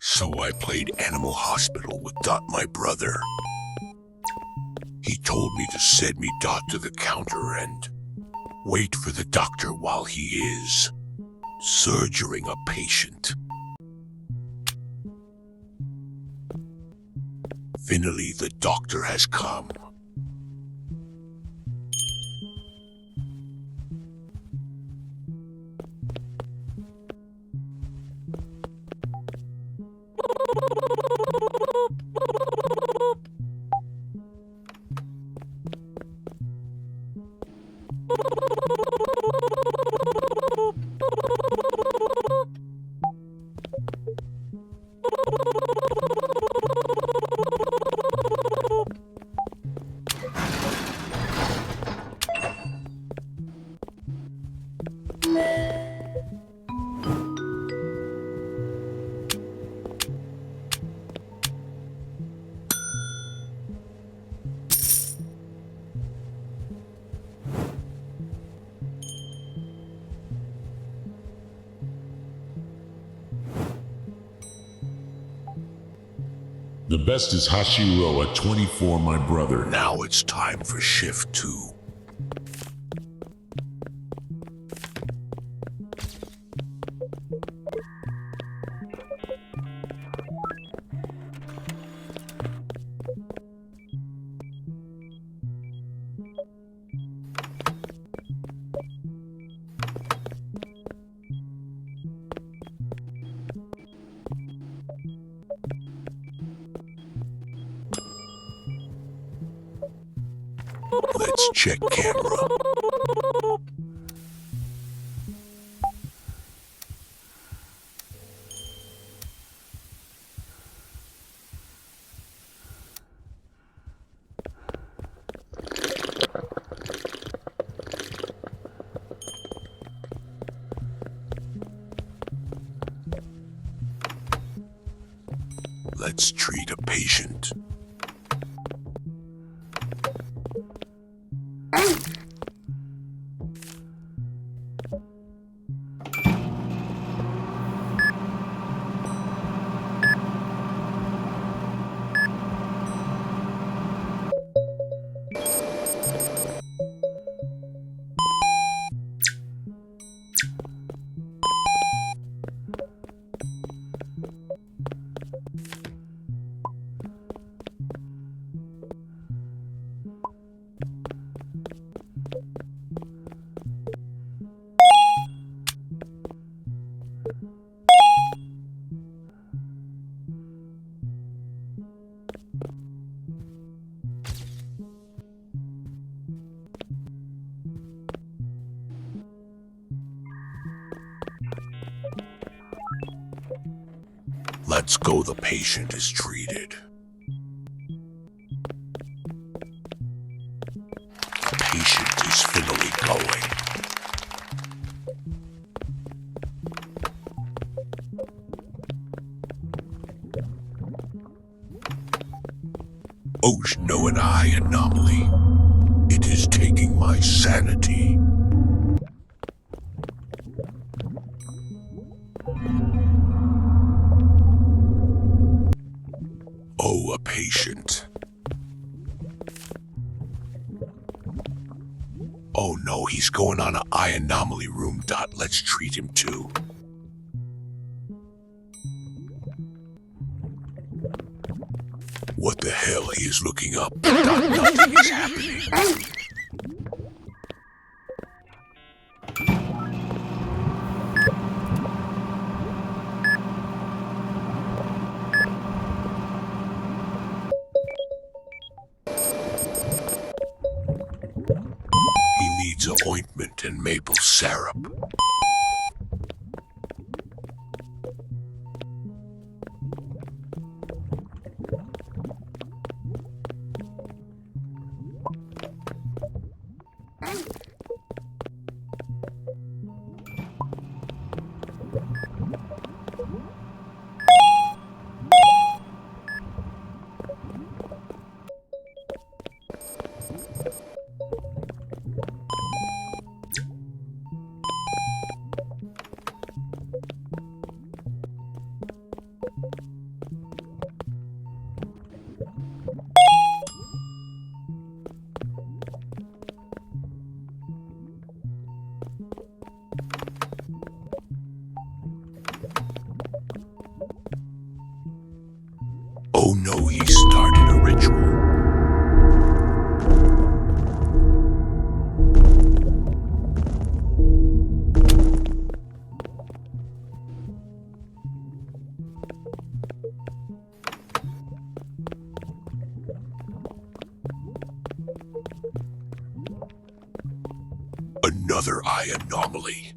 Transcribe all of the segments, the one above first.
So I played Animal Hospital with Dot, my brother. He told me to send me Dot to the counter and wait for the doctor while he is surgering a patient. Finally, the doctor has come. The best is Hashiro at 24, my brother. Now it's time for shift 2. Let's check camera. Let's treat a patient. Let's go, the patient is treated. The patient is finally going. Oh no, an eye anomaly. It is taking my sanity. Oh, a patient. Oh no, he's going on an eye anomaly room. Dot, let's treat him too. What the hell? He is looking up. Dot, nothing is happening. He needs an ointment and maple syrup. Oh no, he started a ritual. Another eye anomaly.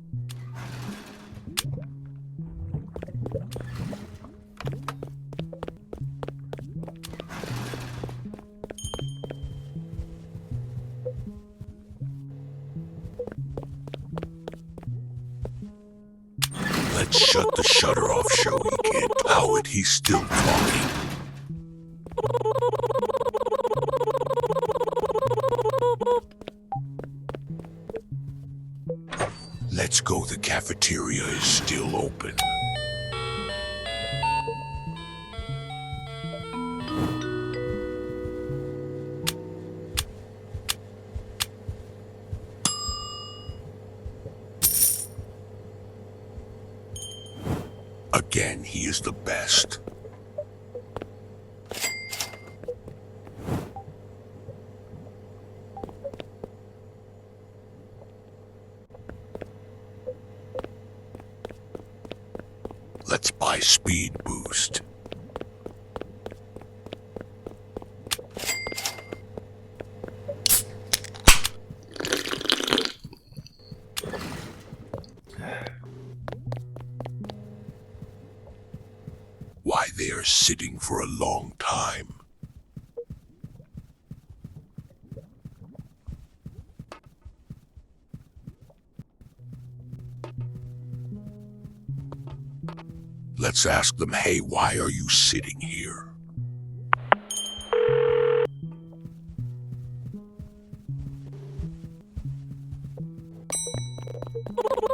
Let's shut the shutter off so he can't pow it. He's still talking. Let's go. The cafeteria is still open. Again, he is the best. Let's buy speed boost. Why, they are sitting for a long time. Let's ask them, hey, why are you sitting here?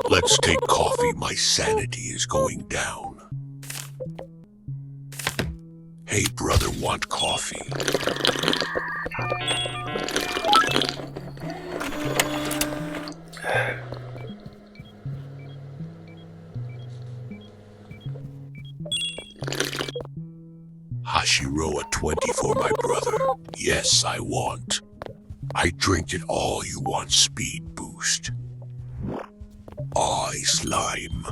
Let's take coffee. My sanity is going down. Hey, brother, want coffee? Hashiro, a 20 for my brother. Yes, I want. I drink it all. You want speed boost? Aye, slime.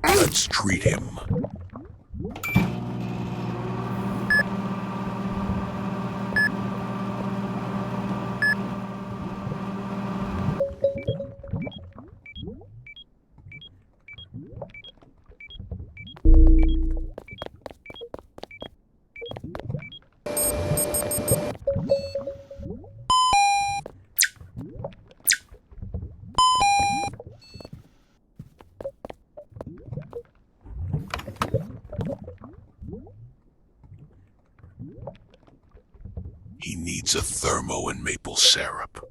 Let's treat him. He needs a thermo and maple syrup.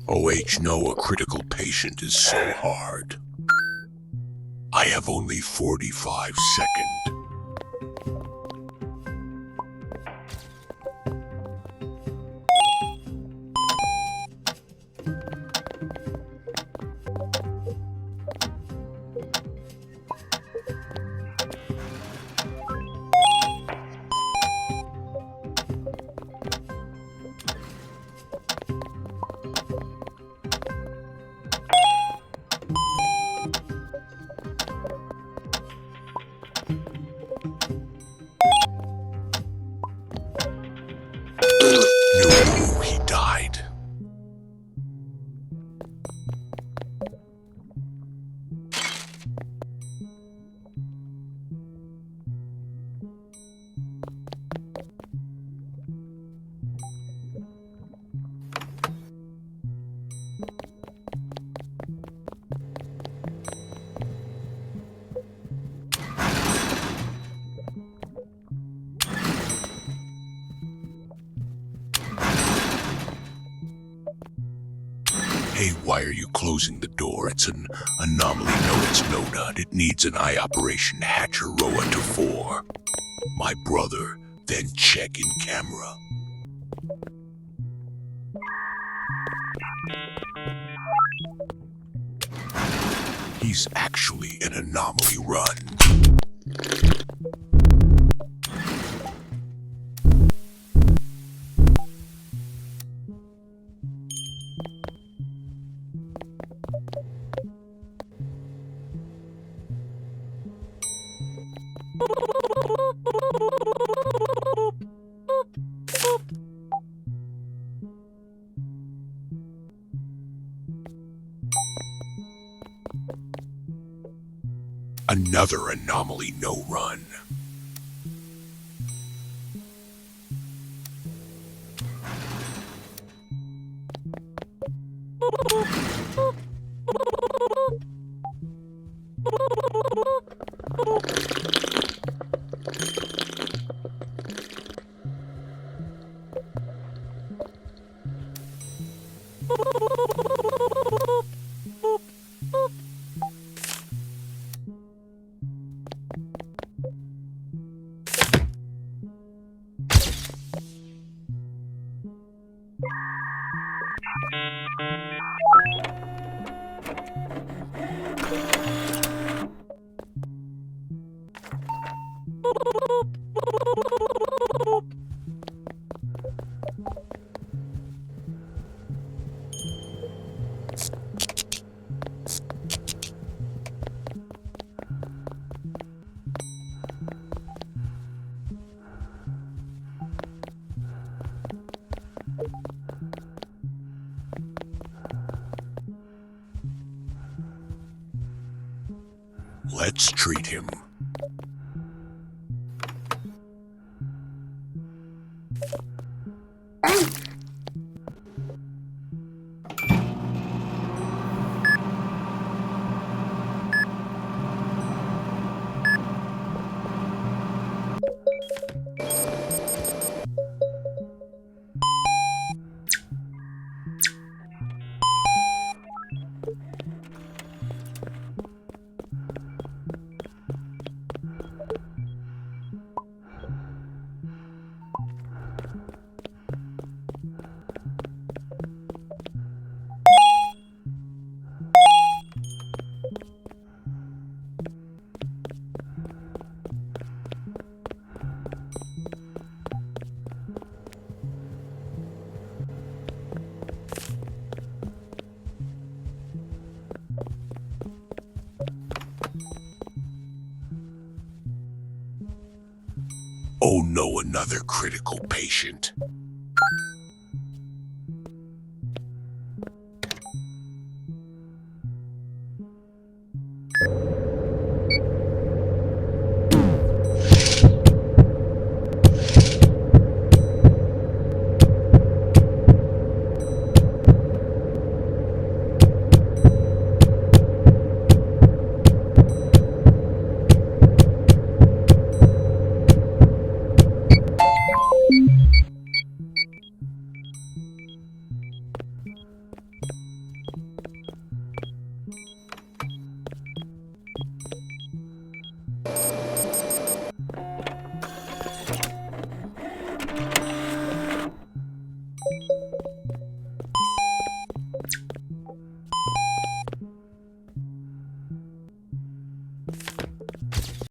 OH, no, a critical patient is so hard. I have only 45 seconds. No, he died. Hey, why are you closing the door? It's an anomaly. No, it's no nut. It needs an eye operation. Hatcher Roa to 4. My brother, then check in camera. He's actually an anomaly run. Another anomaly no run. Let's treat him. Oh no, another critical patient.